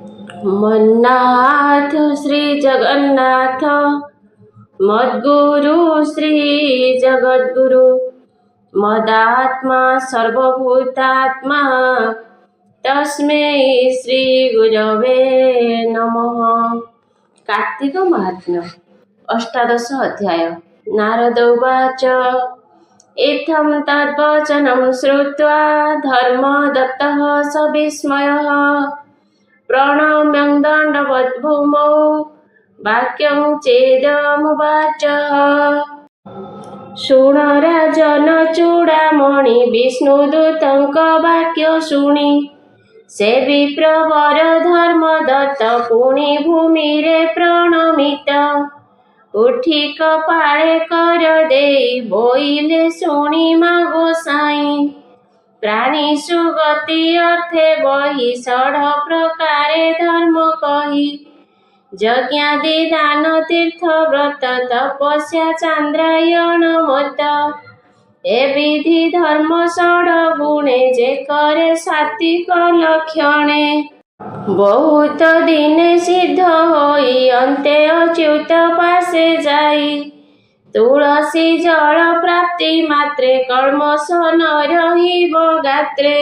मन्नाथ श्री जगन्नाथ मद्गुरु श्री जगद्गुरु मदात्मा सर्वभूतात्मा तस्मै श्री गुरवे नमः। कार्तिक महात्म्य अष्टादश अध्याय। नारद उवाच इत्थं तद्वचनं श्रुत्वा धर्मदत्तः स विस्मयः प्रणम्य दण्डवत् भूमौ वाक्यं चेदमुवाच। शुण राजन चूडामणि विष्णुदूतंक वाक्य शुणि से विप्रवर धर्मदत्त पुनि भूमिरे प्रणमित उठी कपाळे कर देई बोइले शुणि मा गोसाई प्राणी सुगति अर्थे बही षड प्रकारे धर्म कही यज्ञादि दान तीर्थ व्रत तपस्या चांद्रायण मत ए विधि धर्म षड गुणे जे करे सात्विक लक्षणे बहुत दिने सिद्ध होई अंते अच्युत पासे जाई तुलसी जल प्राप्ति मात्रे कल्मष न रहिब गात्रे।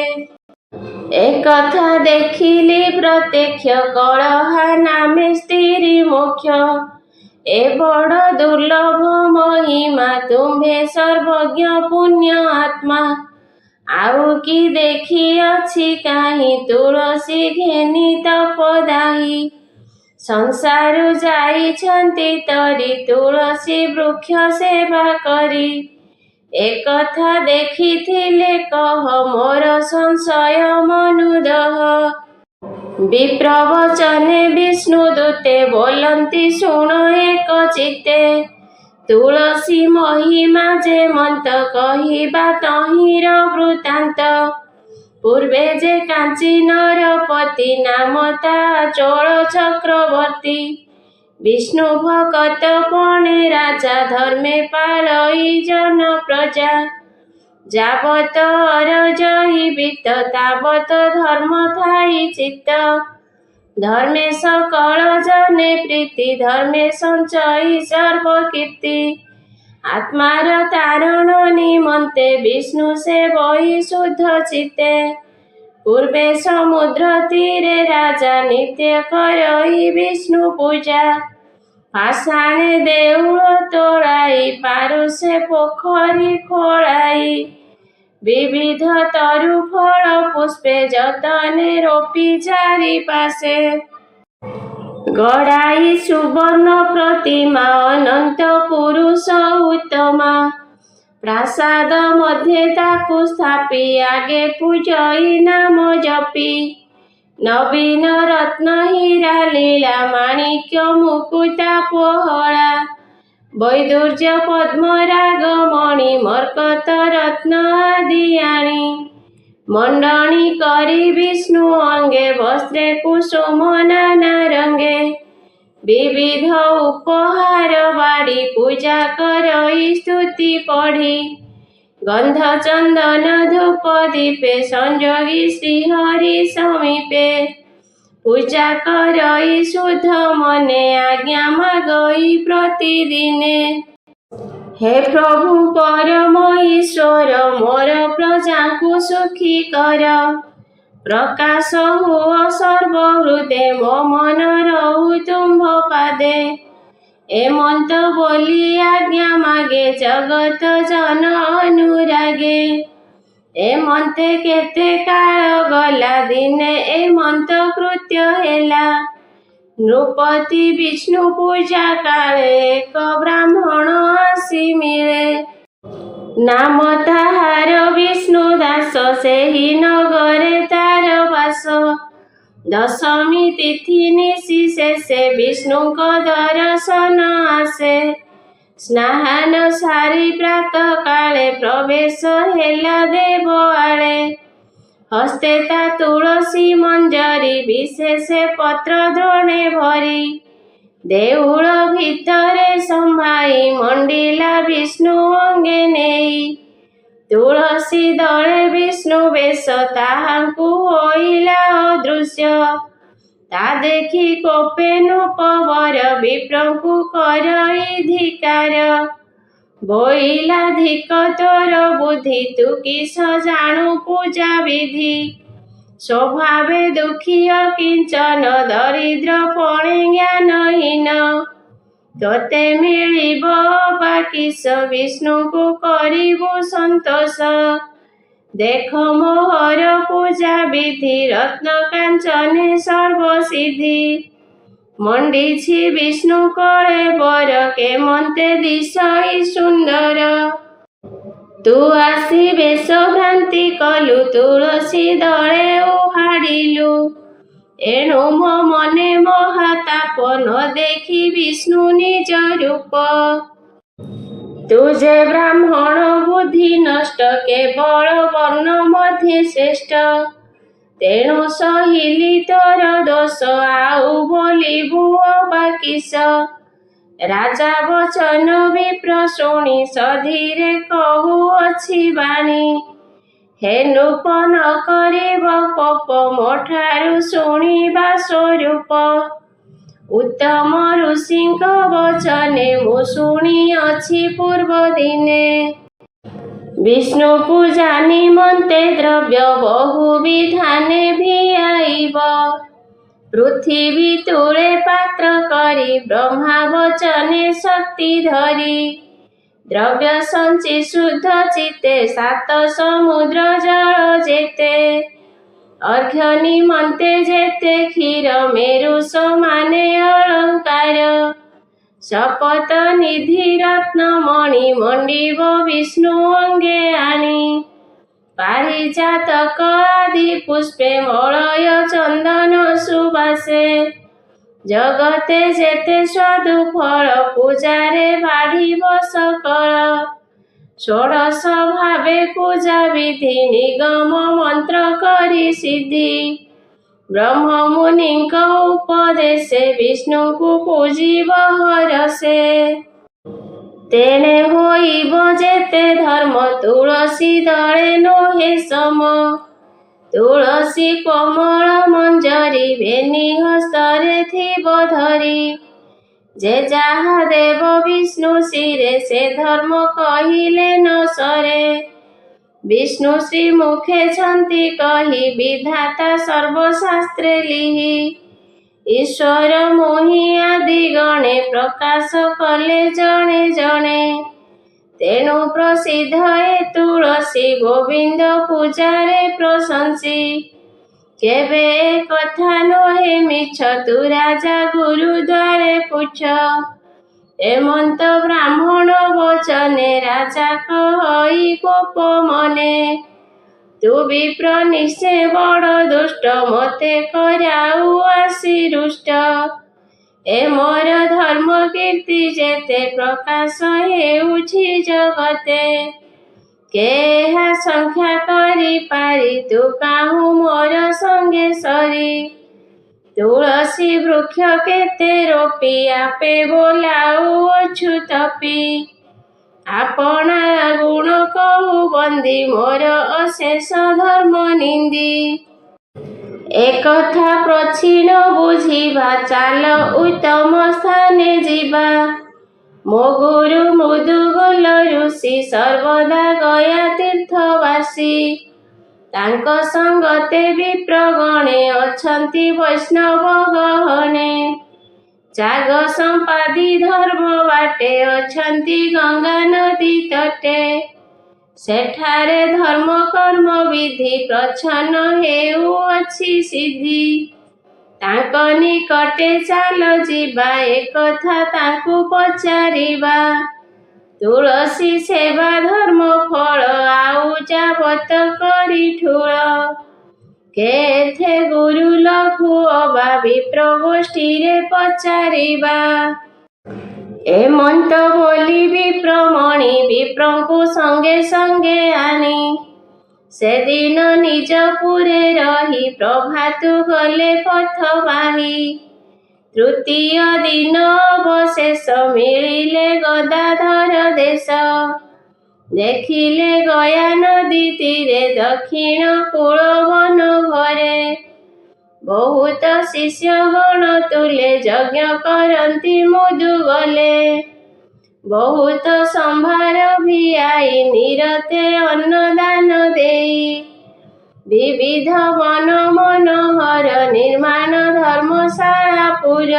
एकथा देखिली प्रत्यक्ष कलहा नामे स्थिरी मोक्ष ए बड़ दुर्लभ महिमा तुम्भे सर्वज्ञ पुण्य आत्मा आउ कि देखी अछि काहि तुलसी घेनी तपदाही संसारु जाइछन्ति तरी तुलसी वृक्ष सेवा करी एकथा देखिथिले कह मोर संशय मनुदह। विप्रवचने विष्णुदूते बोलन्ति शुण एक चित्ते तुलसी महिमा जे मंत कहिबा तहिर वृत्तान्त पूर्वे जे कांची नरपति नाम ता चोल चक्रवर्ती विष्णु भगत पणे राजा धर्मे पालई जन प्रजा जावत अरजहीवित तावत धर्म थाई चित्त धर्मे सकल जने प्रीति धर्मे संचयी सर्व कीर्ति आत्मार तारण निमन्ते विष्णु से बही शुद्ध चित्ते पूर्वे समुद्र तीरे राजा नित्य करई विष्णु पूजा पाषाणे देउल तोड़ाई पारुषे पोखरी खोलाई विविध तरु फल पुष्पे जतने रोपी चारि पासे गड़ाई सुवर्ण प्रतिमा अनंत पुरुष उत्तमा प्रासाद मध्ये ताकु स्थापी आगे पूजई नाम जपी नवीन रत्न हीरा लीला माणिक्य मुकुता पोहला वैदुर्य पद्मराग मणि मर्कत रत्न आदि आणी मंडणी करी विष्णु अंगे वस्त्रे कुसुम नाना रंगे विविध उपहार बाड़ी पूजा करई स्तुति पढ़ी गंध चंदन धूप दीपे संजोगी श्रीहरि समीपे पूजा करई शुद्ध मने आज्ञा मागई प्रतिदिने। हे प्रभु परम ईश्वर मोर प्रजा को सुखी कर प्रकाश हुआ सर्व हृदय मो मन रहु तुम्भ पादे ए मंत बोली आज्ञा मागे जगत जन अनुरागे ए मंते केते काल गला दिने ए मंत कृत्य हेला नृपति विष्णु पूजा काले एक ब्राह्मण आसी मिले नाम ताहार विष्णु दास सेहि नगरे तार वास दशमी तिथि निशि शेषे विष्णुक दर्शन आसे स्नान सारी प्रातः काले प्रवेश हेला देव आले हस्ते ता तुलसी मंजरी विशेषे पत्र द्रोणे भरी देउल भितरे संभाई मंडिला विष्णु अंगे नेई तुलसी दले विष्णु बेश ताहांकु होइला अदृश्य ତା ଦେଖି କୋପେ ନୃପବର ବିପ୍ରଙ୍କୁ କରଇ ଧିକାର। ବୋଇଲା ଧିକ ତୋର ବୁଦ୍ଧି ତୁ କିସ ଜାଣୁ ପୂଜା ବିଧି। ସ୍ୱଭାବେ ଦୁଃଖୀ ଅକିଞ୍ଚନ ଦରିଦ୍ର ପଣେ ଜ୍ଞାନହୀନ। ତୋତେ ମିଳିବ ବା କିସ ବିଷ୍ଣୁଙ୍କୁ କରିବୁ ସନ୍ତୋଷ। ଦେଖ ମୋହର ପୂଜା ବିଧି ରତ୍ନ କାଞ୍ଚନେ ସର୍ବସିଦ୍ଧି। ମଣ୍ଡିଛି ବିଷ୍ଣୁ କଳେ ବର କେମନ୍ତେ ଦିଶଇ ସୁନ୍ଦର। ତୁ ଆସି ବେଶ ଭ୍ରାନ୍ତି କଲୁ ତୁଳସୀ ଦଳେ ଉହାଡ଼ିଲୁ। ଏଣୁ ମୋ ମନେ ମହାତାପ ନ ଦେଖି ବିଷ୍ଣୁ ନିଜ ରୂପ। ତୁ ଯେ ବ୍ରାହ୍ମଣ ବୁଦ୍ଧି ନଷ୍ଟ କେବଳ ବର୍ଣ୍ଣ ମଧ୍ୟେ ଶ୍ରେଷ୍ଠ। ତେଣୁ ସହିଲି ତୋର ଦୋଷ ଆଉ ବୋଲିବୁ ଅବା କିସ। ରାଜା ବଚନ ବିପ୍ର ଶୁଣି ସଧୀରେ କହୁଅଛି ବାଣୀ। ହେ ନୃପ ନ କରିବ କୋପ ମୋଠାରୁ ଶୁଣିବା ସ୍ୱରୂପ। ଉତ୍ତମ ଋଷିଙ୍କ ବଚନେ ମୁଁ ଶୁଣିଅଛି ପୂର୍ବ ଦିନେ। ବିଷ୍ଣୁ ପୂଜା ନିମନ୍ତେ ଦ୍ରବ୍ୟ ବହୁ ବିଧାନେ ଭିଆଇବ। ପୃଥିବୀ ତୁଳେ ପାତ୍ର କରି ବ୍ରହ୍ମା ବଚନେ ଶକ୍ତି ଧରି। ଦ୍ରବ୍ୟ ସଞ୍ଚି ଶୁଦ୍ଧ ଚିତ୍ତେ ସାତ ସମୁଦ୍ର ଜଳ ଯେତେ। ଅର୍ଘ୍ୟ ନିମନ୍ତେ ଯେତେ କ୍ଷୀର ମେରୁ ସମାନେ ଅଳଙ୍କାର। ଶପଥ ନିଧି ରତ୍ନମଣି ମଣ୍ଡିବ ବିଷ୍ଣୁ ଅଙ୍ଗେ ଆଣି। ପାରିଜାତକ ଆଦି ପୁଷ୍ପେ ମଳୟ ଚନ୍ଦନ ସୁବାସେ। ଜଗତେ ଯେତେ ସ୍ୱାଦୁ ଫଳ ପୂଜାରେ ବାଢ଼ିବ ସକଳ। ଷୋଡ଼ଶ ଭାବେ ପୂଜା ବିଧି ନିଗମ ମନ୍ତ୍ର କରି ସିଦ୍ଧି। ବ୍ରହ୍ମ ମୁନିଙ୍କ ଉପଦେଶେ ବିଷ୍ଣୁଙ୍କୁ ପୂଜିବ ହରଷେ। ତେଣେ ହୋଇବ ଯେତେ ଧର୍ମ ତୁଳସୀ ଦଳେ ନୋହେ ସମ। ତୁଳସୀ କୋମଳ ମଞ୍ଜରୀ ବେନି ହସ୍ତରେ ଥିବ ଧରି। ଯେ ଯାହା ଦେବ ବିଷ୍ଣୁ ଶିରେ ସେ ଧର୍ମ କହିଲେ ନ ସରେ। ବିଷ୍ଣୁ ଶ୍ରୀ ମୁଖେ ଛନ୍ତି କହି ବିଧାତା ସର୍ବଶାସ୍ତ୍ରେ ଲିହି। ଈଶ୍ୱର ମୋହି ଆଦି ଗଣେ ପ୍ରକାଶ କଲେ ଜଣେ ଜଣେ। ତେଣୁ ପ୍ରସିଦ୍ଧ ଏ ତୁଳସୀ ଗୋବିନ୍ଦ ପୂଜାରେ ପ୍ରଶଂସୀ। କେବେ ଏ କଥା ନୋହେ ମିଛ ତୁ ରାଜା ଗୁରୁ ଦ୍ୱାରେ ପୁଛ। ଏମନ୍ତ ବ୍ରାହ୍ମଣ ବଚନେ ରାଜା କହଇ କୋପ ମନେ। ତୁ ବିପ୍ର ନିଶ୍ଚେ ବଡ଼ ଦୁଷ୍ଟ ମୋତେ କରାଉ ଆସି ରୁଷ୍ଟ। ଏ ମୋର ଧର୍ମ କୀର୍ତ୍ତି ଯେତେ ପ୍ରକାଶ ହେଉଛି ଜଗତେ। କେହା ସଂଖ୍ୟା କରି ପାରି ତୁ କାହୁଁ ମୋର ସଙ୍ଗେ ସରି। ତୁଳସୀ ବୃକ୍ଷ କେତେ ରୋପି ଆପେ ବୋଲାଉଅଛୁ ତପି। ଆପଣା ଗୁଣ କହୁ ବନ୍ଦୀ ମୋର ଅଶେଷ ଧର୍ମ ନିନ୍ଦି। ଏକଥା ପ୍ରଚ୍ଛନ୍ନ ବୁଝିବା ଚାଲ ଉତ୍ତମ ସ୍ଥାନେ ଯିବା। ମୋ ଗୁରୁ ମୃଦୁଗୋଲ ଋଷି ସର୍ବଦା ଗୟା ତୀର୍ଥବାସୀ। ତାଙ୍କ ସଙ୍ଗତେ ବିପ୍ରଗଣେ ଅଛନ୍ତି ବୈଷ୍ଣବ ଗହଣେ। ଯାଗ ସମ୍ପାଦି ଧର୍ମ ବାଟେ ଅଛନ୍ତି ଗଙ୍ଗା ନଦୀ ତଟେ। ସେଠାରେ ଧର୍ମ କର୍ମ ବିଧି ପ୍ରଚ୍ଛନ୍ନ ହେଉଅଛି ସିଦ୍ଧି। ତାଙ୍କ ନିକଟେ ଚାଲ ଯିବା ଏକଥା ତାଙ୍କୁ ପଚାରିବା। ତୁଳସୀ ସେବା ଧର୍ମ ଫଳ ଆଉ ଯାବତ କରି ଠୁଳ। କେଥେ ଗୁରୁ ଲଘୁ ଅବା ବିପ୍ର ଗୋଷ୍ଠୀରେ ପଚାରିବା। ଏମନ୍ତ ବୋଲି ବିପ୍ରମଣି ବିପ୍ରଙ୍କୁ ସଙ୍ଗେ ସଙ୍ଗେ ଆଣି। ସେଦିନ ନିଜପୁରେ ରହି ପ୍ରଭାତୁ ଗଲେ ପଥ ବାହି। ତୃତୀୟ ଦିନ ଅବଶେଷ ମିଳିଲେ ଗଦାଧର ଦେଶ। ଦେଖିଲେ ଗୟା ନଦୀ ତୀରେ ଦକ୍ଷିଣ କୂଳ ବନ ଘରେ। ବହୁତ ଶିଷ୍ୟ ଗଣ ତୁଲେ ଯଜ୍ଞ କରନ୍ତି ମୁଦୁ ଗଲେ। ବହୁତ ସମ୍ଭାର ଭିଆଇ ନିରତେ ଅନ୍ନଦାନ ଦେଇ। ବିବିଧ ବନ ମନୋହର ନିର୍ମାଣ ଧର୍ମଶାଳା ପୁର।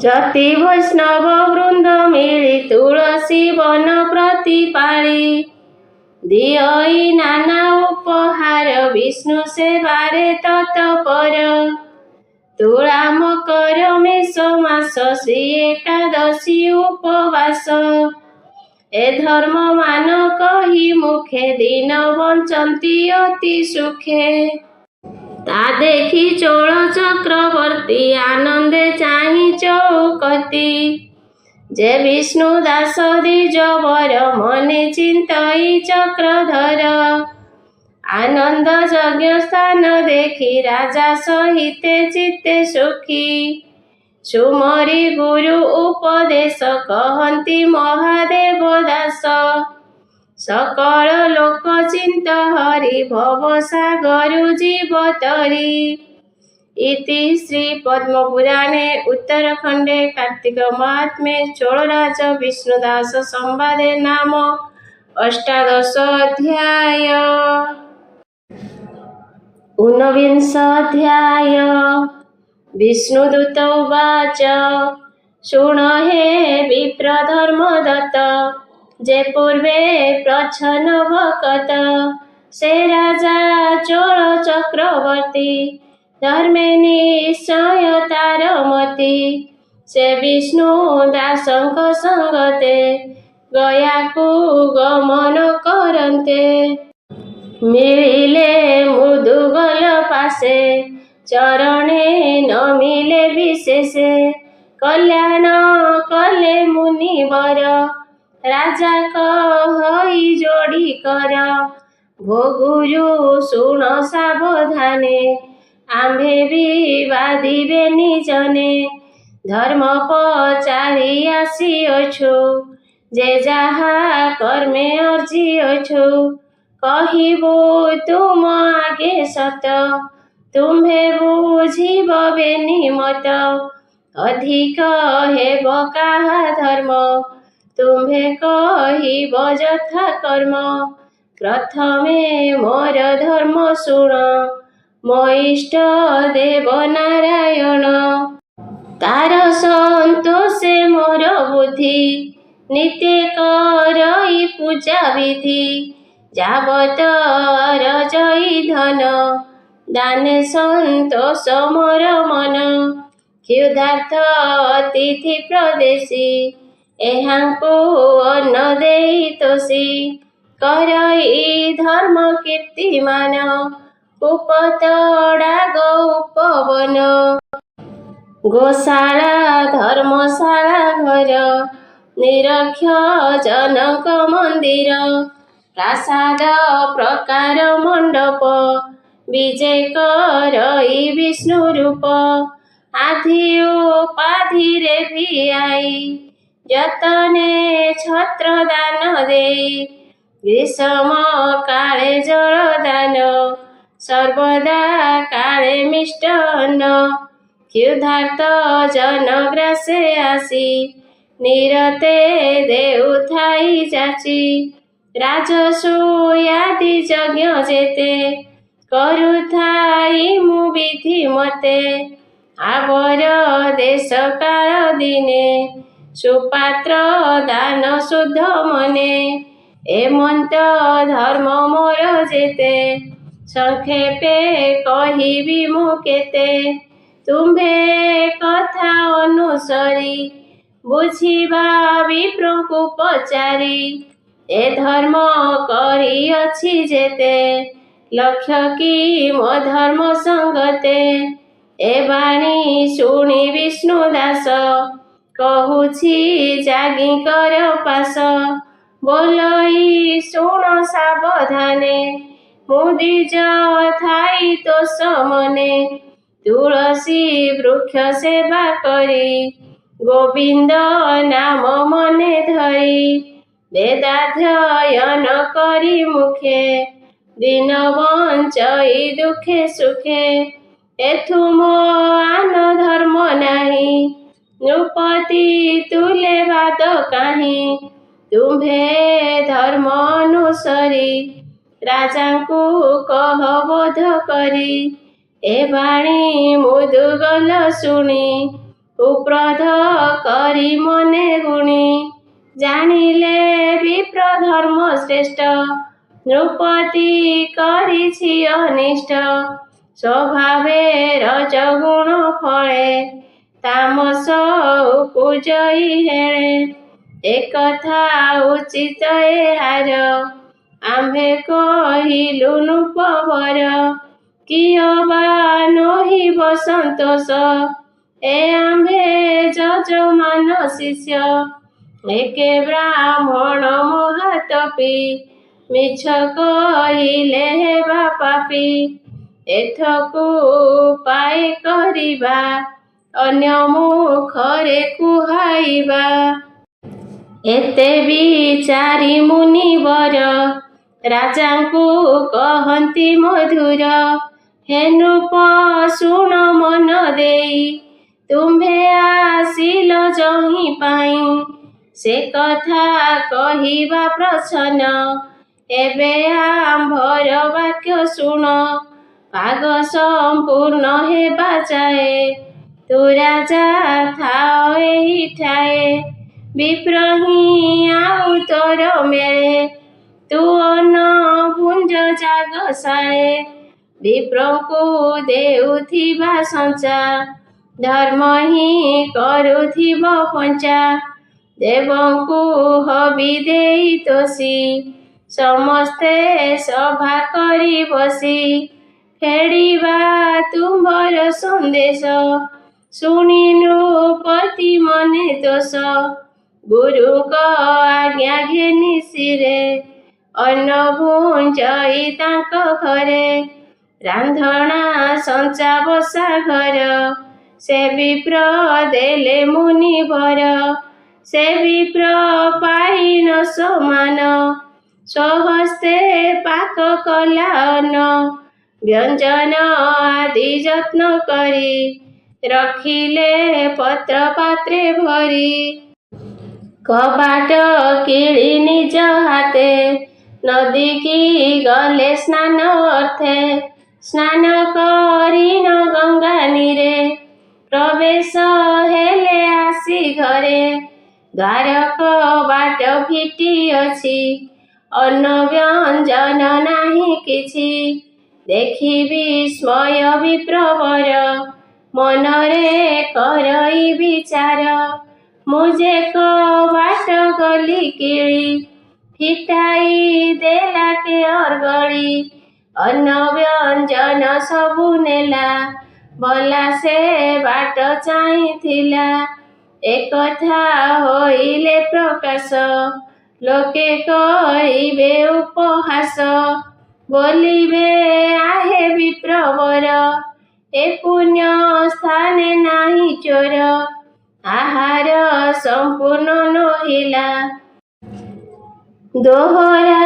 ଯତି ବୈଷ୍ଣବ ବୃନ୍ଦ ମିଳି ତୁଳସୀ ବନ ପ୍ରତିପାଳି। ଦିଅଇ ନାନା ଉପହାର ବିଷ୍ଣୁ ସେବାରେ ତତ୍ପର। ତୁଳା ମକର ମେଷ ମାସ ଶ୍ରୀ ଏକାଦଶୀ ଉପବାସ। ଏ ଧର୍ମ ମାନ କହି ମୁଖେ ଦିନ ବଞ୍ଚନ୍ତି ଅତି ସୁଖେ। ତା ଦେଖି ଚୋଳ ଚକ୍ରବର୍ତ୍ତୀ ଆନନ୍ଦେ ଚାହିଁ ଚଉକତି। ଯେ ବିଷ୍ଣୁ ଦାସ ଦ୍ୱିଜବର ମନେ ଚିନ୍ତଇ ଚକ୍ରଧର। ଆନନ୍ଦ ଯଜ୍ଞ ସ୍ଥାନ ଦେଖି ରାଜା ସହିତେ ଚିତ୍ତେ ସୁଖୀ। ସୁମରି ଗୁରୁ ଉପଦେଶ କହନ୍ତି ମହାଦେବ ଦାସ। ସକଳ ଲୋକ ଚିନ୍ତ ହରି ଭବ ସାଗରୁ ଜୀବ ତରି। ଇତି ଶ୍ରୀ ପଦ୍ମପୁରାणे ଉତ୍ତରଖଣ୍ଡେ କାର୍ତ୍ତିକ ମାହାତ୍ମ୍ये ଚୋଳରାଜ ବିଷ୍ଣୁଦାସ ସମ୍ବାଦେ ନାମ ଅଷ୍ଟାଦଶ ଅଧ୍ୟାୟ। ऊनविंश अध्याय। विष्णुदूत उवाच शृण हे विप्र धर्मदत्त। जे पूर्वे प्रच्छन्न भकत से राजा चोळ चक्रवर्ती। धर्मे निश्चय तार मति से विष्णु दासଙ୍କ संगते गयाकु गमन करन्ते। मिलिले मुदुगल पासे चरणे नमिले विशेषे। कल्याण कले मुनिवर राजा कहई जोड़ी कर। भोगुरु शुण सावधाने आम्भे विवादिबे निजने। धर्म पचारि आसिअछु जे जाहा कर्मे अर्जिअछु। कहिबु तुम आगे सत तुम्हे बुझिब बेनि मत। अधिक हेब काहा धर्म तुम्हे कहिब यथा कर्म। प्रथमे मोर धर्म शुण मो इष्ट देव नारायण। तार संतोषे मोर बुद्धि नित्य करई पूजा विधि। जावत रजई धन दाने संतोष मोर मन। क्षुधार्थ अतिथि प्रदेशी एहांकु अन्न देई तोषी। करई धर्म कीर्तिमान कुपतड़ा गौपवन। गोशाला धर्मशाला घर निरक्ष जनक मंदिर। प्रासाद प्रकार मंडप विजे करई विष्णु रूप। आधि उपाधि रे भिआई यतने छत्र दान देई। ग्रीष्म काले जल दान सर्वदा काले मिष्टान्न। क्षुधार्त जन ग्रासे आसी निरते देउथाई जाची। राजसूयादि यज्ञ जेते करुथाई मु विधि मते। आवर देश काल दिने सुपात्र दान शुद्ध मने। एमंत धर्म मोर जेते संक्षेपे कहिबि मु केते। तुम्भे कथा अनुसरी बुझिबा विप्रଙ୍କୁ पचारि। ए धर्म करिअछि जेते लक्ष्य कि मो धर्म संगते। ए बाणी शुणी विष्णु दास कहुछि जागी कर पास। बोलई शुण सावधाने मुदिज थाई तोष मने। तुलसी वृक्ष सेवा करी गोविंद नाम मने धरी। वेदाध्ययन करी मुखे ଦିନ ବଞ୍ଚଇ ଦୁଃଖେ ସୁଖେ। ଏଥୁ ମୋ ଆନ ଧର୍ମ ନାହିଁ, ନୃପତି ତୁଲେ ବାଦ କାହିଁ। ତୁମ୍ଭେ ଧର୍ମ ଅନୁସରି, ରାଜାଙ୍କୁ କହ ବୋଧ କରି। ଏ ବାଣୀ ମୁଦୁଗଲ ଶୁଣି, ଉପ୍ରଧ କରି ମନେ ଗୁଣି। ଜାଣିଲେ ବିପ୍ର ଧର୍ମ ଶ୍ରେଷ୍ଠ, ନୃପତି କରିଛି ଅନିଷ୍ଟ। ସ୍ୱଭାବେ ରଜଗୁଣ ଫଳେ, ତାମସ ଉପୁଜଇ ହେଳେ। ଏକଥା ଉଚିତ ଏହାର, ଆମ୍ଭେ କହିଲୁ ନୃପବର। କିଅ ବା ନୋହିବ ସନ୍ତୋଷ, ଏ ଆମ୍ଭେ ଯଜମାନ ଶିଷ୍ୟ। ଏକେ ବ୍ରାହ୍ମଣ ମହାତପୀ, ମିଛ କହିଲେ ହେବା ପାପୀ। ଏଥକୁ ଉପାୟ କରିବା, ଅନ୍ୟ ମୁଖରେ କୁହାଇବା। ଏତେ ବିଚାରି ମୁନିବର, ରାଜାଙ୍କୁ କହନ୍ତି ମଧୁର। ହେ ନୃପ ଶୁଣ ମନ ଦେଇ, ତୁମ୍ଭେ ଆସିଲ ଯହିଁ ପାଇଁ। ସେ କଥା କହିବା ପ୍ରଚ୍ଛନ୍ନ, ଏବେ ଆମ୍ଭର ବାକ୍ୟ ଶୁଣ। ପାଗ ସମ୍ପୂର୍ଣ୍ଣ ହେବା ଯାଏ, ତୁ ରାଜା ଥାଅ ଏହିଠାଏ। ବିପ୍ର ହିଁ ଆଉ ତୋର ମେଳେ, ତୁ ଅନ୍ନ ପୁଞ୍ଜ ଯାଗଶାଳେ। ବିପ୍ରଙ୍କୁ ଦେଉଥିବା ସଞ୍ଚା, ଧର୍ମ ହିଁ କରୁଥିବ ପଞ୍ଚା। ଦେବଙ୍କୁ ହବି ଦେଇ ତୋଷି, ସମସ୍ତେ ସଭା କରି ବସି। ଫେଡ଼ିବା ତୁମ୍ଭର ସନ୍ଦେଶ, ଶୁଣି ନୃପତି ମନେ ଦୋଷ। ଗୁରୁଙ୍କ ଆଜ୍ଞା ଘେନି ଶିରେ, ଅନ୍ନ ଭୁଞ୍ଜଇ ତାଙ୍କ ଘରେ। ରାନ୍ଧଣା ସଞ୍ଚା ବସା ଘର, ସେ ବିପ୍ର ଦେଲେ ମୁନିବର। ସେ ବିପ୍ର ପାଇନ ସମାନ, ସ୍ୱହସ୍ତେ ପାକ କଲା ଅନ୍ନ। ବ୍ୟଞ୍ଜନ ଆଦି ଯତ୍ନ କରି, ରଖିଲେ ପତ୍ର ପାତ୍ରେ ଭରି। କବାଟ କିଳି ନିଜ ହାତେ, ନଦୀକି ଗଲେ ସ୍ନାନ ଅର୍ଥେ। ସ୍ନାନ କରିନ ଗଙ୍ଗା नीरे, ପ୍ରବେଶ ହେଲେ ଆସି ଘରେ। ଦ୍ୱାର କବାଟ ଫିଟିଅଛି, ଅନ୍ନ ବ୍ୟଞ୍ଜନ ନାହିଁ କିଛି। ଦେଖି ବିସ୍ମୟ ବିପ୍ରବର, ମନରେ କରଇ ବିଚାର। ମୁଁ ଯେ କବାଟ ଗଲି କିଳି, ଫିଟାଇ ଦେଲା କେ ଅର୍ଗଳି। ଅନ୍ନ ବ୍ୟଞ୍ଜନ ସବୁ ନେଲା, ଭଲା ସେ ବାଟ ଚାହିଁଥିଲା। ଏକଥା ହୋଇଲେ ପ୍ରକାଶ, ଲୋକେ କହିବେ ଉପହାସ। ବୋଲିବେ ଆହେ ବିପ୍ରବର, ଏ ପୁଣ୍ୟ ସ୍ଥାନେ ନାହିଁ ଚୋର। ଆହାର ସମ୍ପୂର୍ଣ୍ଣ ନୋହିଲା, ଦୋହରା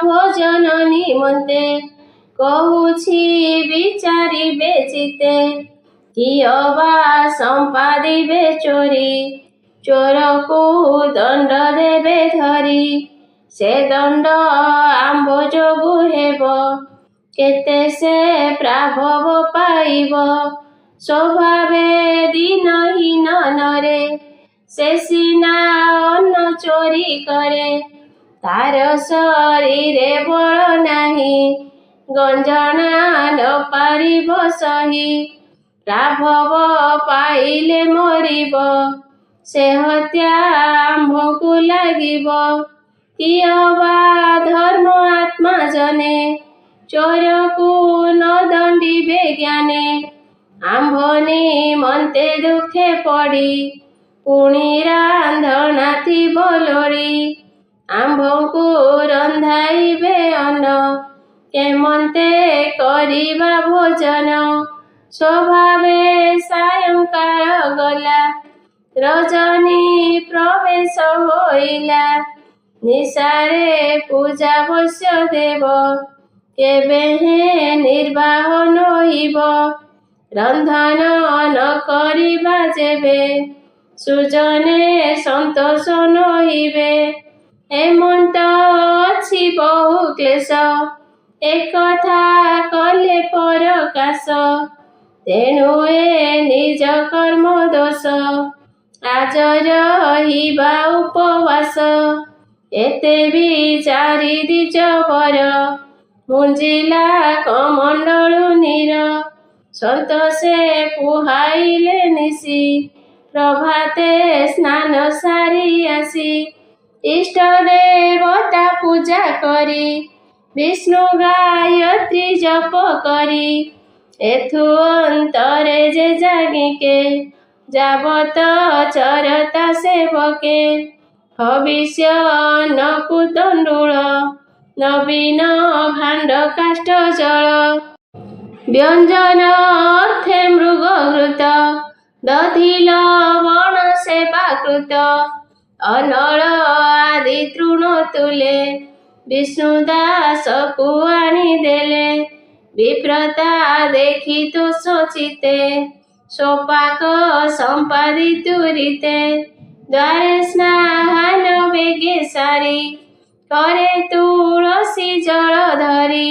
ଭୋଜନ ନିମନ୍ତେ। କହୁଛି ବିଚାରିବେ ଚିତ୍ତେ, କିଅ ବା ସମ୍ପାଦିବେ ଚୋରି। ଚୋରକୁ ଦଣ୍ଡ ଦେବେ ଧରି, ସେ ଦଣ୍ଡ ଆମ୍ଭ ଯୋଗୁ ହେବ। କେତେ ସେ ପ୍ରାଭବ ପାଇବ, ସ୍ୱଭାବେ ଦୀନହୀନ ନରେ। ସେ ସିନା ଅନ୍ନ ଚୋରି କରେ, ତାର ଶରୀରେ ବଳ ନାହିଁ। ଗଞ୍ଜଣା ନ ପାରିବ ସହି, ପ୍ରାଭବ ପାଇଲେ ମରିବ। ସେ ହତ୍ୟା ଆମ୍ଭଙ୍କୁ ଲାଗିବ। କିଅ ବା ଧର୍ମ ଆତ୍ମା ଜନେ, ଚୋରକୁ ନ ଦଣ୍ଡିବେ ଜ୍ଞାନେ। ଆମ୍ଭ ନିମନ୍ତେ ଦୁଃଖେ ପଡ଼ି, ପୁଣି ରାନ୍ଧଣା ଥିବ ଲୋଡ଼ି। ଆମ୍ଭଙ୍କୁ ରନ୍ଧାଇବେ ଅନ୍ନ, କେମନ୍ତେ କରିବା ଭୋଜନ। ସ୍ୱଭାବେ ସାୟଂକାଳ ଗଲା, ରଜନୀ ପ୍ରବେଶ ହୋଇଲା। ନିଶାରେ ପୂଜା ବଶ୍ୟ ଦେବ, କେବେ ହେ ନିର୍ବାହ ନୋଇବ। ରନ୍ଧନ ନ କରିବା ଯେବେ ସୁଜନେ ସନ୍ତୋଷ ନୋଇବେ। ଏମନ୍ତ ଅଛି ବହୁ କ୍ଲେଶ ଏକଥା କଲେ ପରକାଶ। ତେଣୁ ଏ ନିଜ କର୍ମ ଦୋଷ ଆଜ ରହିବା ଉପବାସ। ଏତେ ବିଚାରି ଦ୍ୱିଜ ବର ମୁଞ୍ଜିଲା କମଣ୍ଡଳୁ ନୀର। ସନ୍ତୋଷେ ପୁହାଇଲେ ନିଶି ପ୍ରଭାତେ ସ୍ନାନ ସାରି ଆସି। ଇଷ୍ଟ ଦେବତା ପୂଜା କରି ବିଷ୍ଣୁ ଗାୟତ୍ରୀ ଜପ କରି। ଏଥୁ ଅନ୍ତରେ ଯେ ଜାଗିକେ ଯାବତ ଚରତା ସେବକେ। ହବିଷ୍ୟ ଅନ୍ନକୂଟଣ୍ଡୁଳ ନବୀନ ଭାଣ୍ଡ କାଷ୍ଠ ଜଳ। ବ୍ୟଞ୍ଜନ ଅର୍ଥେ ମୃଗଘୃତ ଦଧି ଲବଣ ସେବାକୃତ। ଅନଳ ଆଦି ତୃଣ ତୁଲେ ବିଷ୍ଣୁ ଦାସକୁ ଆଣିଦେଲେ। ବିପ୍ରତା ଦେଖି ତୋଷ ଚିତେ ସ୍ୱପାକ ସମ୍ପାଦି ତୁରିତେ। ଦ୍ୱାରେ ସ୍ନାନ ବେଗେ ସାରି କରେ ତୁଳସୀ ଜଳ ଧରି।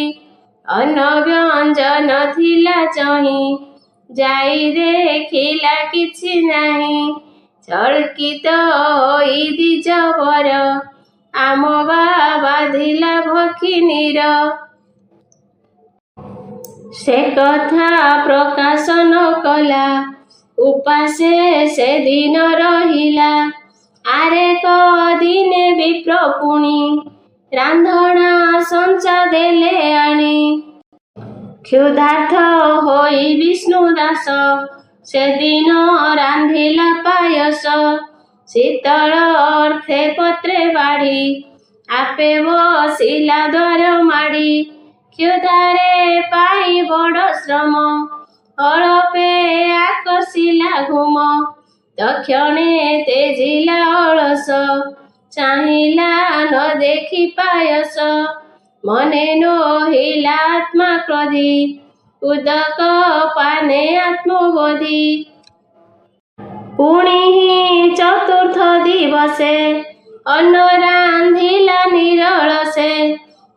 ଅନ୍ନ ବ୍ୟଞ୍ଜନ ଥିଲା ଚହିଁ ଯାଇ ଦେଖିଲା କିଛି ନାହିଁ। ଚକିତ ହୋଇ ଦ୍ୱିଜ ବର ଆମବା ବାଧିଲା ଭଖିନୀର। ସେ କଥା ପ୍ରକାଶ ନ କଲା ଉପାସେ ସେଦିନ ରହିଲା। ଆରେକ ଦିନେ ବିପ୍ର ପୁଣି ରାନ୍ଧଣା ସଞ୍ଚା ଦେଲେ ଆଣି। କ୍ଷୁଧାର୍ଥ ହୋଇ ବିଷ୍ଣୁ ଦାସ ସେଦିନ ରାନ୍ଧିଲା ପାୟସ। ଶୀତଳ ଅର୍ଥେ ପତ୍ରେ ବାଢ଼ି ଆପେ ବସିଲା ଦ୍ୱାର ମାଡ଼ି। କ୍ଷୁଧାରେ ପାଇ ବଡ଼ ଶ୍ରମ ଅଳପେ ଆକର୍ଷିଲା ଘୁମ। ତକ୍ଷଣେ ତେଜିଲା ଅଳସ ଚାହିଁଲା ନ ଦେଖି ପାୟସ। ମନେ ନୋହିଲା ଆତ୍ମା କ୍ରୋଧୀ ଉଦକ ପାନେ ଆତ୍ମବୋଧି। ପୁଣି ଚତୁର୍ଥ ଦିବସେ ଅନ୍ନ ରାନ୍ଧିଲା ନିରଳସେ।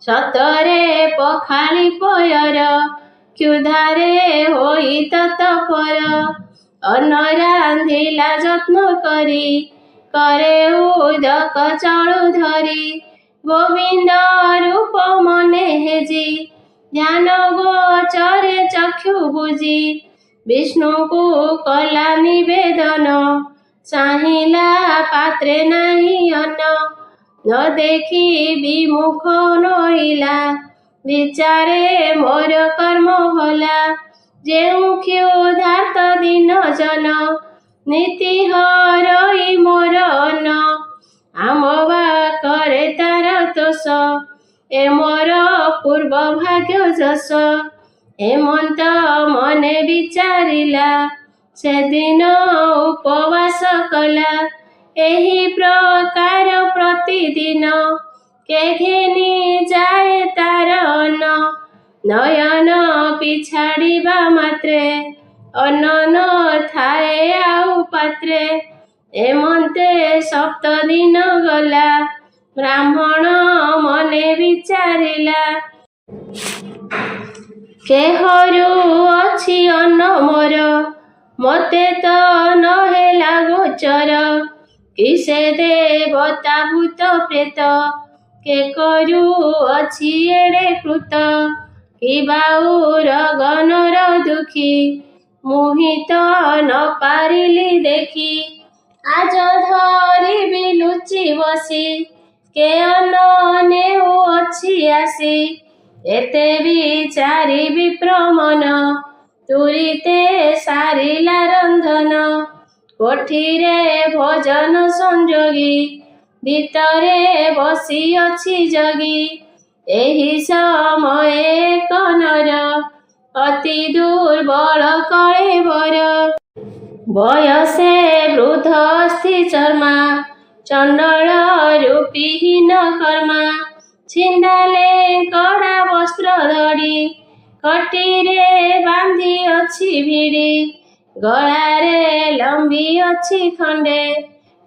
ସତରେ ପଖାଳି ପୟର କ୍ଷୁଧାରେ ହୋଇ ତତ୍ପର। ଅନ୍ନ ରାନ୍ଧିଲା ଯତ୍ନ କରି କରେ ଉଦକ ଚଳୁ ଧରି। ଗୋବିନ୍ଦ ରୂପ ମନେ ହେଜି ଧ୍ୟାନ ଗୋଚରେ ଚକ୍ଷୁ ବୁଜି। ବିଷ୍ଣୁଙ୍କୁ କଲା ନିବେଦନ ଚାହିଁଲା ପାତ୍ରେ ନାହିଁ ଅନ୍ନ। ନ ଦେଖି ବିମୁଖ ନୋଇଲା ବିଚାରେ ମୋର କର୍ମ ଭଲା। ଯେଉଁ କ୍ଷୁଧାର୍ତ ଦିନ ଜନ ନୀତି ହରଇ ମୋର ଅନ୍ନ। ଆମବା କରେ ତାର ତୋଷ ଏ ମୋର ପୂର୍ବ ଭାଗ୍ୟ ଯଶ। ଏମନ୍ତ ମନେ ବିଚାରିଲା ସେଦିନ ଉପବାସ କଲା। ଏହି ପ୍ରକାର ପ୍ରତିଦିନ କେ ଘେନି ଯାଏ ତାର ଅନ୍ନ। ନୟନ ପିଛାଡ଼ିବା ମାତ୍ରେ ଅନ୍ନ ନ ଥାଏ ଆଉ ପାତ୍ରେ। ଏମନ୍ତେ 7 ଦିନ ଗଲା ବ୍ରାହ୍ମଣ ମନେ ବିଚାରିଲା। କେହରୁ ଅଛି ଅନ୍ନ ମୋର ମୋତେ ତ ନ ହେଲା ଗୋଚର। କିସେ ଦେବତା ଭୂତ ପ୍ରେତ କେ କରୁ ଅଛି ଏଡ଼େ କୃତ। କି ବାଉର ଗନର ଦୁଃଖୀ ମୁହିଁ ତ ନ ପାରିଲି ଦେଖି। ଆଜ ଧରିବି ଲୁଚି ବସି କେ ଅନ୍ନ ନେଉଅଛି ଆସି। ଏତେ ବିଚାରି ବିପ୍ର ମନ ତୁରିତେ ସାରିଲା ରନ୍ଧନ। କୋଠିରେ ଭୋଜନ ସଂଯୋଗୀ ଭିତରେ ବସିଅଛି ଜଗି। ଏହି ସମୟେ ଏକ ନର ଅତି ଦୁର୍ବଳ କଳେବର। ବୟସେ ବୃଦ୍ଧ ଅସ୍ଥି ଚର୍ମା ଚଣ୍ଡଳ ରୂପୀହୀନ କର୍ମା। ଛିଣ୍ଡାଲେ କଡ଼ା ବସ୍ତ୍ର ଧଡ଼ି କଟିରେ ବାନ୍ଧି ଅଛି ଭିଡ଼ି ଗଳାରେ ଲମ୍ବି ଅଛି ଖଣ୍ଡେ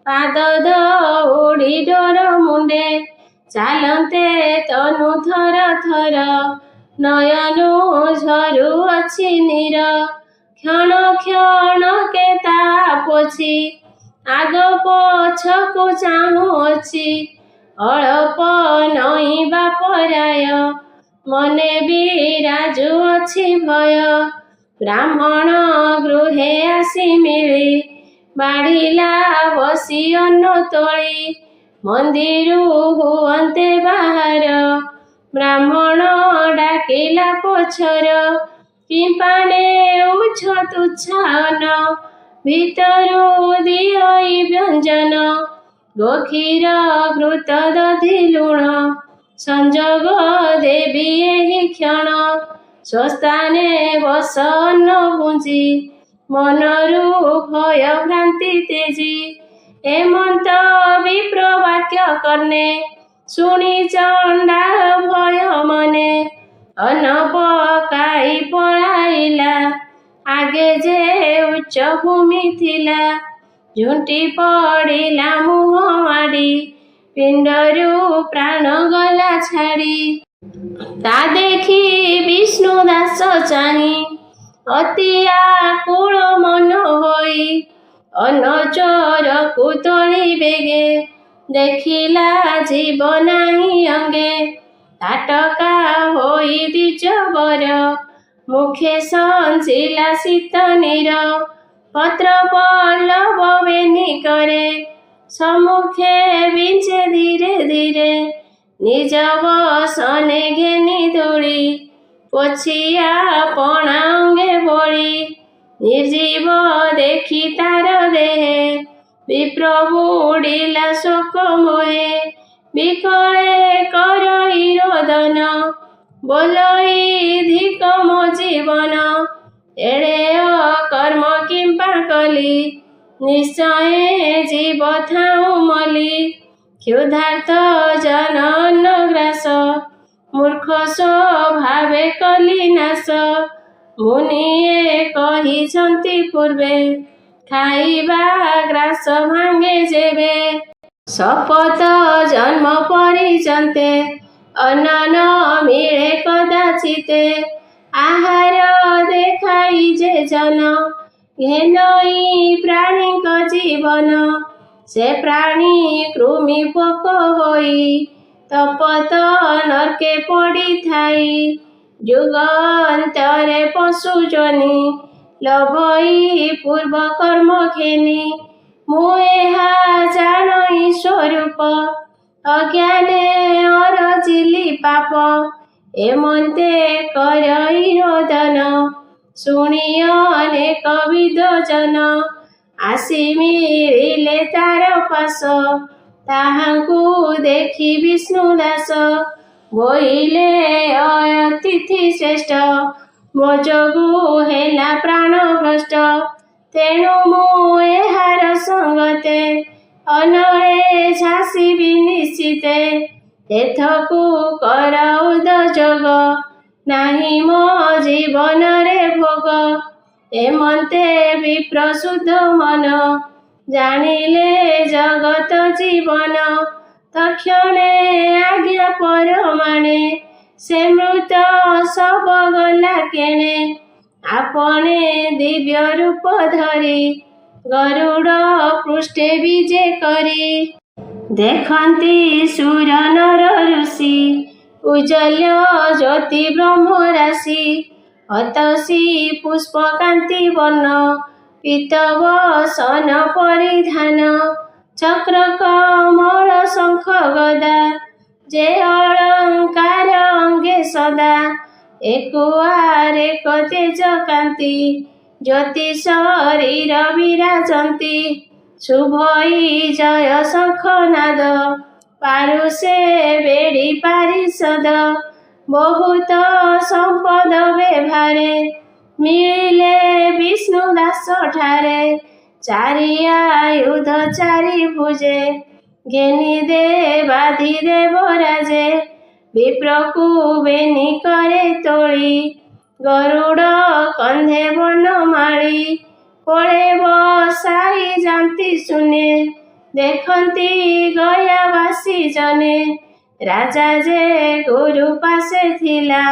ପାଦ ଦଉଡ଼ି ଡୋର ମୁଣ୍ଡେ ଚାଲନ୍ତେ ତନୁ ଥର ଥର ନୟନୁ ଝରୁ ଅଛି ନୀର କ୍ଷଣ କ୍ଷଣ କେ ତା ପୋଛି ଆଗ ପଛକୁ ଚାହୁଁଅଛି ଅଳପ ନଇଁବା ପରାୟ ମନେ ବିରାଜୁ ଅଛି ଭୟ ବ୍ରାହ୍ମଣ ଗୃହେ ଆସି ମିଳି ବାଢ଼ିଲା ବସି ଅନ୍ନ ତୋଳି ମନ୍ଦିରୁ ହୁଅନ୍ତେ ବାହାର ବ୍ରାହ୍ମଣ ଡାକିଲା ପଛର କିମ୍ପାନେ ଉଛ ତୁଚ୍ଛା ଅନ୍ନ ଭିତରୁ ଦିଅଇ ବ୍ୟଞ୍ଜନ ଗୋକ୍ଷୀର ଘୃତ ଦଧି ଲୁଣ ସଂଯୋଗ ଦେବି ଏହି କ୍ଷଣ ସ୍ୱସ୍ଥାନେ ବସ ଅନ୍ନ ପୁଞ୍ଜି ମନରୁ ଭୟ ଭ୍ରାନ୍ତି ତେଜି ଏମନ୍ତ ବିପ୍ର ବାକ୍ୟ କର୍ଣ୍ଣେ ଶୁଣି ଚଣ୍ଡାଳ ଭୟ ମନେ ଅନ୍ନ ପକାଇ ପଳାଇଲା ଆଗେ ଯେ ଉଚ୍ଚ ଭୂମି ଥିଲା ଝୁଣ୍ଟି ପଡ଼ିଲା ମୁହଁ ମାଡ଼ି ପିଣ୍ଡରୁ ପ୍ରାଣ ଗଲା ଛାଡ଼ି ତା ଦେଖି ବିଷ୍ଣୁ ଦାସ ଚାହିଁ ଅତି ଆକୁଳ ମନ ହୋଇ ଅନ୍ନ ଚୋରକୁ ତୋଳି ବେଗେ ଦେଖିଲା ଜୀବ ନାହିଁ ଅଙ୍ଗେ ତାଟକା ହୋଇ ଦ୍ୱିଜବର ମୁଖେ ସଞ୍ଚିଲା ଶୀତ ନୀର ପତ୍ର ପଲ୍ଲବ ବେନିକରେ ସମ୍ମୁଖେ ବିଞ୍ଚେ ଧୀରେ ଧୀରେ ନିଜ ବସନେ ଘେନି ଧୂଳି ପୋଛିଆ ପଣା ଅଙ୍ଗେ ବୋଳି ନିର୍ଜୀବ ଦେଖି ତାର ଦେହେ ବିପ୍ର ବୁଡ଼ିଲା ଶୋକ ମୋହେ ବିକଳେ କରଇ ରୋଦନ ବୋଲଇ ଧିକ ମୋ ଜୀବନ ଏଡ଼େ ଅକର୍ମ କିମ୍ବା କଲି ନିଶ୍ଚୟ ଜୀବ ଥାଉ ମଲି କ୍ଷୁଧାର୍ତ ଜନ ଅନ୍ନ ଗ୍ରାସ ମୂର୍ଖ ସ୍ୱଭାବେ କଲି ନାଶ ମୁନିଏ କହିଛନ୍ତି ପୂର୍ବେ ଖାଇବା ଗ୍ରାସ ଭାଙ୍ଗେ ଯେବେ ଶପଥ ଜନ୍ମ ପରିଚନ୍ତେ ଅନ୍ନ ନ ମିଳେ କଦାଚିତେ ଆହାର ଦେଖାଇ ଯେ ଜନ ଘେନଇ ପ୍ରାଣୀଙ୍କ ଜୀବନ ସେ ପ୍ରାଣୀ କୃମି ପୋକ ହୋଇ ତପତ ନର୍କେ ପଡ଼ିଥାଇ ଯୁଗାନ୍ତରେ ପଶୁ ଯୋନି ଲଭଇ ପୂର୍ବ କର୍ମ ଘେନି ମୁଁ ଏହା ଜାଣଇ ସ୍ୱରୂପ ଅଜ୍ଞାନେ ଅରଜିଲି ପାପ ଏମନ୍ତେ କରଇ ରୋଦନ ଶୁଣି ଅନେକ ବିଦ ଜନ ଆସି ମିଳିଲେ ତାର ପାଶ ତାହାଙ୍କୁ ଦେଖି ବିଷ୍ଣୁ ଦାସ ବୋଇଲେ ଅତିଥି ଶ୍ରେଷ୍ଠ ମୋ ଯୋଗୁ ହେଲା ପ୍ରାଣ ଭ୍ରଷ୍ଟ ତେଣୁ ମୁଁ ଏହାର ସଙ୍ଗତେ ଅନଳେ ଝାସିବି ନିଶ୍ଚିତେ ଏଥକୁ କର ଉଦଯୋଗ ନାହିଁ ମୋ ଜୀବନରେ ଭୋଗ ଏମନ୍ତେ ବିପ୍ରସୁଦ୍ଧ ମନ ଜାଣିଲେ ଜଗତ ଜୀବନ ତକ୍ଷଣେ ଆଜ୍ଞା ପରମାଣେ ସେ ମୃତ ଶବ ଗଲା କେଣେ ଆପणे ଦିବ୍ୟ ରୂପ ଧରି ଗରୁଡ଼ ପୃଷ୍ଠେ ବିଜେ କରି ଦେଖନ୍ତି ସୁର ନର ଋଷି ଉଜ୍ଜଲ୍ୟ ଜ୍ୟୋତି ବ୍ରହ୍ମ ରାଶି ଅତସୀ ପୁଷ୍ପକାନ୍ତି ବର୍ଣ୍ଣ ପୀତବସନ ପରିଧାନ ଚକ୍ର କମଳ ଶଙ୍ଖ ଗଦା ଯେ ଅଳଙ୍କାର ଅଙ୍ଗେ ସଦା ଏକୁଆରେ ତେଜ କାନ୍ତି ଜ୍ୟୋତି ଶରୀର ବିରାଜନ୍ତି ଶୁଭଇ ଜୟ ଶଙ୍ଖ ନାଦ ପାରୁଷେ ବେଡ଼ି ପାରିଷଦ ବହୁତ ସମ୍ପଦ ବ୍ୟବହାରେ ମିଳିଲେ ବିଷ୍ଣୁ ଦାସ ଠାରେ ଚାରି ଆୟୁଧ ଚାରି ଭୁଜେ ଘେନି ଦେବାଧିଦେବ ରାଜେ ବିପ୍ରକୁ ବେନି କରେ ତୋଳି, ଗରୁଡ଼ କନ୍ଧେ ବନମାଳି। କୋଳେ ବସାଇ ଯାନ୍ତି ଶୁନେ, ଦେଖନ୍ତି ଗୟାବାସୀ ଜନେ। ରାଜା ଯେ ଗୁରୁ ପାଶେ ଥିଲା,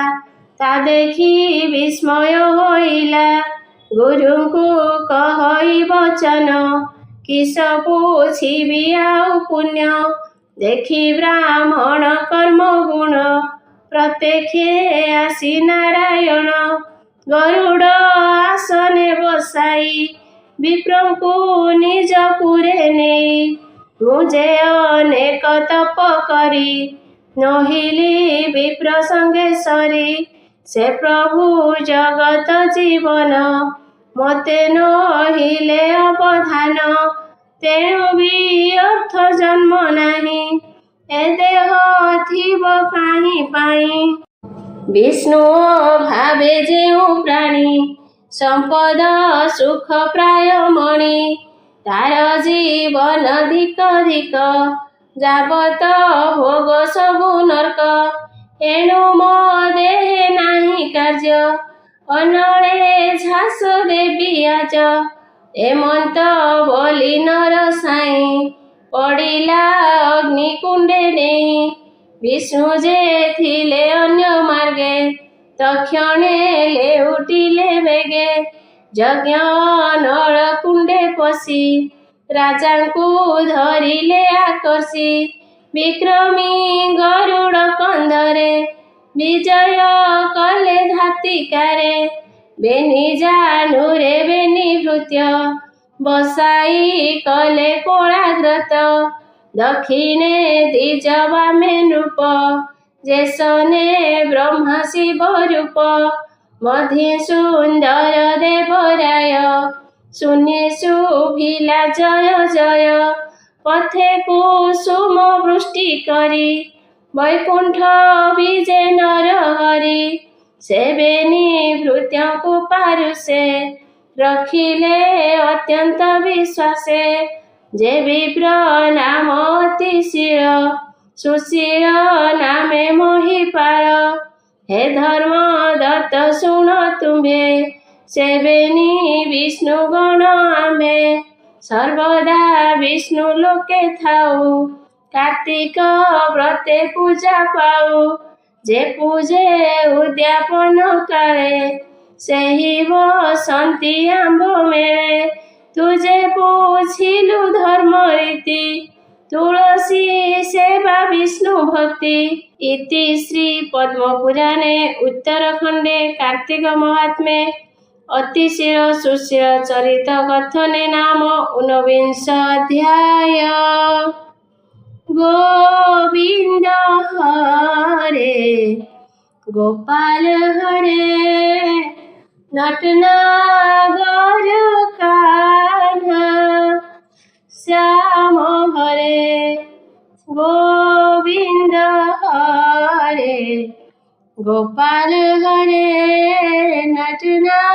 ତା ଦେଖି ବିସ୍ମୟ ହୋଇଲା। ଗୁରୁଙ୍କୁ କହଇ ବଚନ, କିସ ପୁଛିବି ଆଉ ପୁଣ୍ୟ। ଦେଖି ବ୍ରାହ୍ମଣ କର୍ମ ଗୁଣ, ପ୍ରତ୍ୟକ୍ଷେ ଆସି ନାରାୟଣ। ଗରୁଡ଼ ଆସନେ ବସାଇ, ବିପ୍ରଙ୍କୁ ନିଜପୁରେ ନେଇ। ମୁଁ ଯେ ଅନେକ ତପ କରି, ନୋହିଲି ବିପ୍ର ସଙ୍ଗେଶ୍ୱରୀ। ସେ ପ୍ରଭୁ ଜଗତ ଜୀବନ, ମୋତେ ନୋହିଲେ ଅବଧାନ। ତେଣୁ ବି ଅର୍ଥ ଜନ୍ମ ନାହିଁ, ଏ ଦେହ ଥିବ କାହିଁ ପାଇଁ। ବିଷ୍ଣୁ ଭାବେ ଯେଉଁ ପ୍ରାଣୀ, ସମ୍ପଦ ସୁଖ ପ୍ରାୟ ମଣି। ତାର ଜୀବନ ଧିକ ଧିକ, ଯାବତ ଭୋଗ ସବୁ ନର୍କ। ଏଣୁ ମୋ ଦେହେ ନାହିଁ କାର୍ଯ୍ୟ, ଅନଳେ ଝାସ ଦେବି ଆଜ। ଏମନ୍ତ ବୋଲି ନର ସାଇଁ, ପଡ଼ିଲା ଅଗ୍ନିକୁଣ୍ଡେ ଡେଇଁ। ବିଷ୍ଣୁ ଯେ ଥିଲେ ଅନ୍ୟ ମାର୍ଗେ, ତକ୍ଷଣେ ଲେଉଟିଲେ ବେଗେ। ଯଜ୍ଞ ନଳକୁଣ୍ଡେ ପଶି, ରାଜାଙ୍କୁ ଧରିଲେ ଆକର୍ଷି। ବିକ୍ରମୀ ଗରୁଡ଼ କନ୍ଧରେ, ବିଜୟ କଲେ ଧାତିକାରେ। ବେନି ଜାନୁରେ ବେନି ଭୃତ୍ୟ, ବସାଇ କଲେ କୋଳାଗ୍ରତ। ଦକ୍ଷିଣେ ଦ୍ୱିଜ ବାମେ ନୃପ, ଯେସନେ ବ୍ରହ୍ମା ଶିବ ରୂପ। ମଧ୍ୟେ ସୁନ୍ଦର ଦେବରାୟ, ଶୂନ୍ୟେ ଶୁଭିଲା ଜୟ ଜୟ। ପଥେ କୁସୁମ ବୃଷ୍ଟି କରି, ବୈକୁଣ୍ଠ ବିଜେ ନର ହରି। ସେ ବେନି ଭୃତ୍ୟଙ୍କୁ ପାରୁଷେ, ରଖିଲେ ଅତ୍ୟନ୍ତ ବିଶ୍ୱାସେ। ଯେ ବିପ୍ର ନାମ ଅତିଶୀଳ, ସୁଶୀଳ ନାମେ ମହିପାଳ। ହେ ଧର୍ମ ଦତ୍ତ ଶୁଣ ତୁମ୍ଭେ, ସେ ବେନି ବିଷ୍ଣୁ ଗଣ ଆମ୍ଭେ। ସର୍ବଦା ବିଷ୍ଣୁ ଲୋକେ ଥାଉ, କାର୍ତ୍ତିକ ବ୍ରତେ ପୂଜା ପାଉ। ଯେ ପୂଜେ ଉଦ୍ଯାପନ କାଳେ, ସେହି ବସନ୍ତି ଆମ୍ଭ ମେଳେ। ତୁ ଯେ ବୁଝିଲୁ ଧର୍ମ ରୀତି, ତୁଳସୀ ସେବା ବିଷ୍ଣୁ ଭକ୍ତି। ଇତି ଶ୍ରୀ ପଦ୍ମପୁରାणे ଉତ୍ତରଖଣ୍ଡେ କାର୍ତ୍ତିକ ମହାତ୍ମ୍ये ଅତିଶୀଳ ସୁଶୀଳ ଚରିତ कथने नाम ऊनविंश अध्याय। गोविंद हरे गोपाल हरे, नटनागर कान्हा श्याम हरे। गोविंद हरे गोपाल हरे, नटनागर